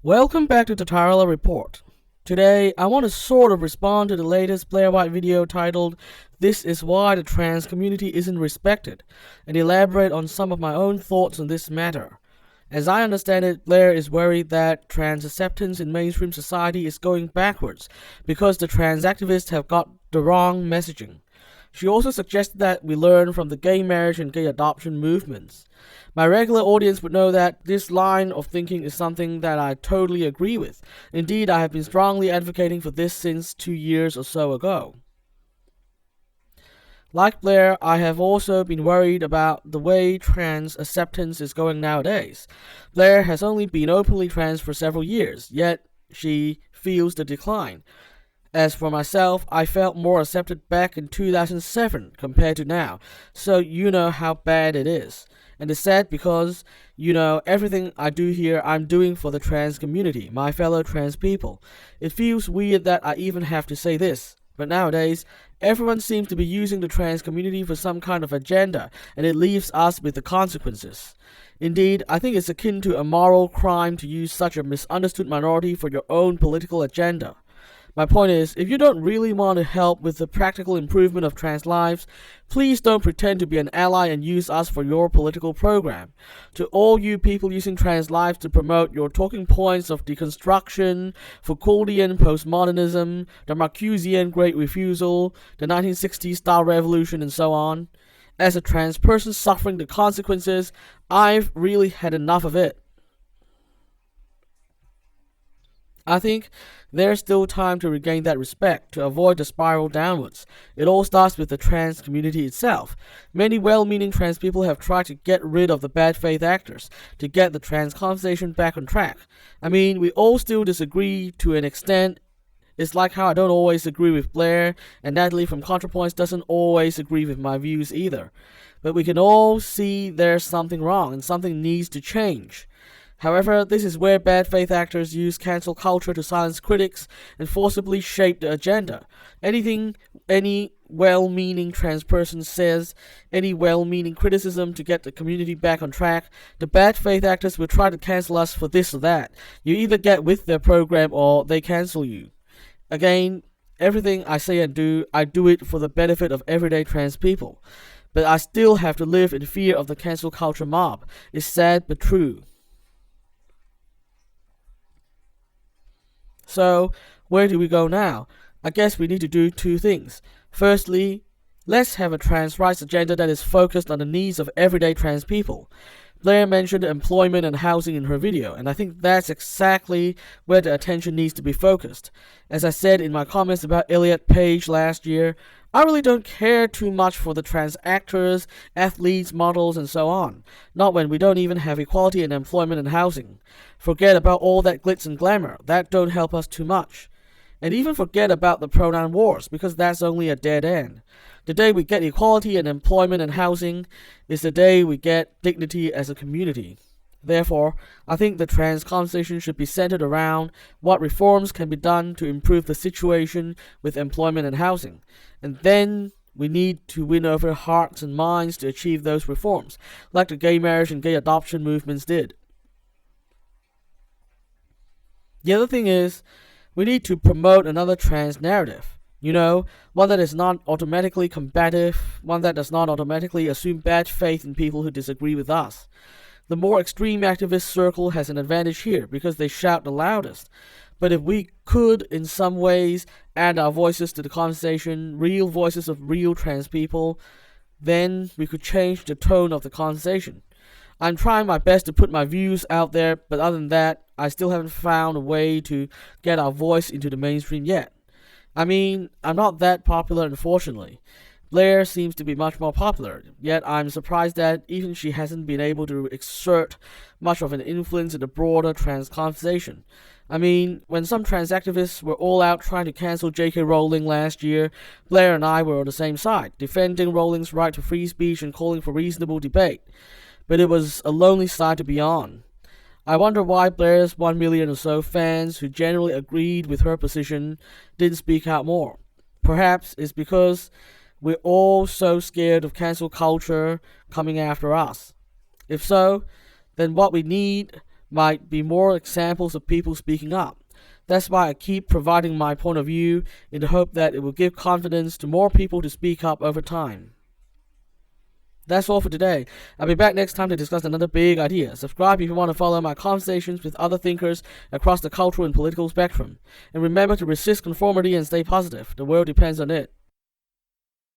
Welcome back to the Tutorial Report. Today, I want to sort of respond to the latest Blaire White video titled, "This is why the trans community isn't respected," and elaborate on some of my own thoughts on this matter. As I understand it, Blaire is worried that trans acceptance in mainstream society is going backwards because the trans activists have got the wrong messaging. She also suggested that we learn from the gay marriage and gay adoption movements. My regular audience would know that this line of thinking is something that I totally agree with. Indeed, I have been strongly advocating for this since 2 years or so ago. Like Blaire, I have also been worried about the way trans acceptance is going nowadays. Blaire has only been openly trans for several years, yet she feels the decline. As for myself, I felt more accepted back in 2007 compared to now, so you know how bad it is. And it's sad because, everything I do here I'm doing for the trans community, my fellow trans people. It feels weird that I even have to say this, but nowadays, everyone seems to be using the trans community for some kind of agenda, and it leaves us with the consequences. Indeed, I think it's akin to a moral crime to use such a misunderstood minority for your own political agenda. My point is, if you don't really want to help with the practical improvement of trans lives, please don't pretend to be an ally and use us for your political program. To all you people using trans lives to promote your talking points of deconstruction, Foucauldian postmodernism, the Marcusean Great Refusal, the 1960s style revolution, and so on, as a trans person suffering the consequences, I've really had enough of it. I think there's still time to regain that respect, to avoid the spiral downwards. It all starts with the trans community itself. Many well-meaning trans people have tried to get rid of the bad faith actors, to get the trans conversation back on track. I mean, we all still disagree to an extent. It's like how I don't always agree with Blaire, and Natalie from ContraPoints doesn't always agree with my views either. But we can all see there's something wrong, and something needs to change. However, this is where bad faith actors use cancel culture to silence critics and forcibly shape the agenda. Anything any well-meaning trans person says, any well-meaning criticism to get the community back on track, the bad faith actors will try to cancel us for this or that. You either get with their program or they cancel you. Again, everything I say and do, I do it for the benefit of everyday trans people. But I still have to live in fear of the cancel culture mob. It's sad but true. So, where do we go now? I guess we need to do two things. Firstly, let's have a trans rights agenda that is focused on the needs of everyday trans people. Blaire mentioned employment and housing in her video, and I think that's exactly where the attention needs to be focused. As I said in my comments about Elliot Page last year, I really don't care too much for the trans actors, athletes, models, and so on. Not when we don't even have equality in employment and housing. Forget about all that glitz and glamour. That don't help us too much. And even forget about the pronoun wars, because that's only a dead end. The day we get equality in employment and housing is the day we get dignity as a community. Therefore, I think the trans conversation should be centered around what reforms can be done to improve the situation with employment and housing. And then we need to win over hearts and minds to achieve those reforms, like the gay marriage and gay adoption movements did. The other thing is, we need to promote another trans narrative. One that is not automatically combative, one that does not automatically assume bad faith in people who disagree with us. The more extreme activist circle has an advantage here because they shout the loudest. But if we could, in some ways, add our voices to the conversation, real voices of real trans people, then we could change the tone of the conversation. I'm trying my best to put my views out there, but other than that, I still haven't found a way to get our voice into the mainstream yet. I mean, I'm not that popular, unfortunately. Blaire seems to be much more popular, yet I'm surprised that even she hasn't been able to exert much of an influence in the broader trans conversation. I mean, when some trans activists were all out trying to cancel J.K. Rowling last year, Blaire and I were on the same side, defending Rowling's right to free speech and calling for reasonable debate. But it was a lonely side to be on. I wonder why Blaire's 1 million or so fans who generally agreed with her position didn't speak out more. Perhaps it's because we're all so scared of cancel culture coming after us. If so, then what we need might be more examples of people speaking up. That's why I keep providing my point of view in the hope that it will give confidence to more people to speak up over time. That's all for today. I'll be back next time to discuss another big idea. Subscribe if you want to follow my conversations with other thinkers across the cultural and political spectrum. And remember to resist conformity and stay positive. The world depends on it.